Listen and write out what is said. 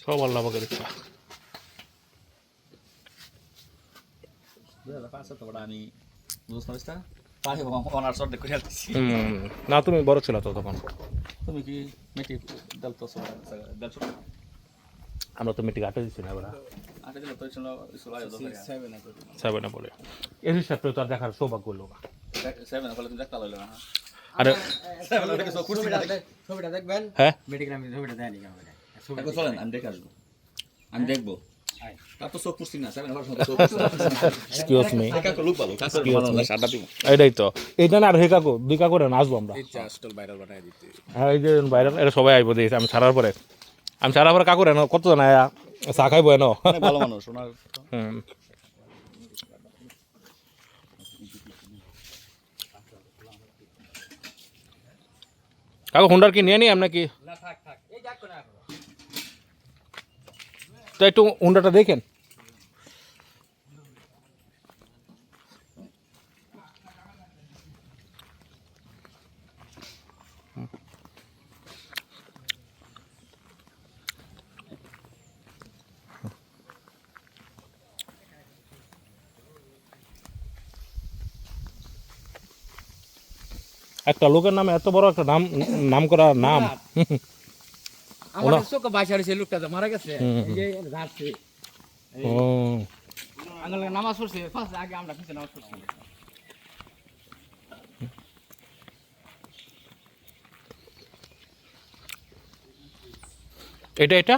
সব আল্লাহ পাকের ইচ্ছা। না তুমি বড় ছিল তো তখন, তুমি কি মেট্রিক দেলতো আমরা তো মেট্রিক 8 দিচ্ছি না এবার, 8 দিলে তো ছিল সেভেনে পড়ে এই হিসাবে তো আর দেখার সৌভাগ্য হলো না। 7 বলে তুমি দেখতে লইলো না। আরে 7 বলে কিছু কুড়ি ছবিটা দেখবেন, হ্যাঁ মেডিকেল আমি ছবিটা দেয়নি কেমন এখন চলেন আমি দেখে আসবো, আমি দেখবো তার তো চোখ পুষছি না 7 হওয়ার সময় চোখ এক্সকিউজ মি, কাকু লুক ভালো কাকু ভালো না সাদা দিব এইটাই তো, এইটা না আর হে কাকু দুই কাকু রে নাচবো আমরা। ভাইরাল বানাই দিতে। হ্যাঁ এই যে বাইরে এটা সবাই আইবো দিয়েছে, আমি ছাড়ার পরে কাকু রে কতজন আয়া চা খাইবো এনো। অনেক ভালো মানুষ ওনার। হুম কাকু হুন্ডার কি নিয়ে নি আমরা কি না থাক থাক, এই যাক না এখন। তো একটু হুন্ডাটা দেখেন। একটা লোকের নামে এত বড় একটা নাম করা নাম। আমাদের চোখ বাসার সে লোকটা মারা গেছে, এই যে যাচ্ছে ও আঙ্গল নামাজ পড়ছে ফার্স্ট, আগে আমরা পিছনে নামাজ পড়ছি। এটা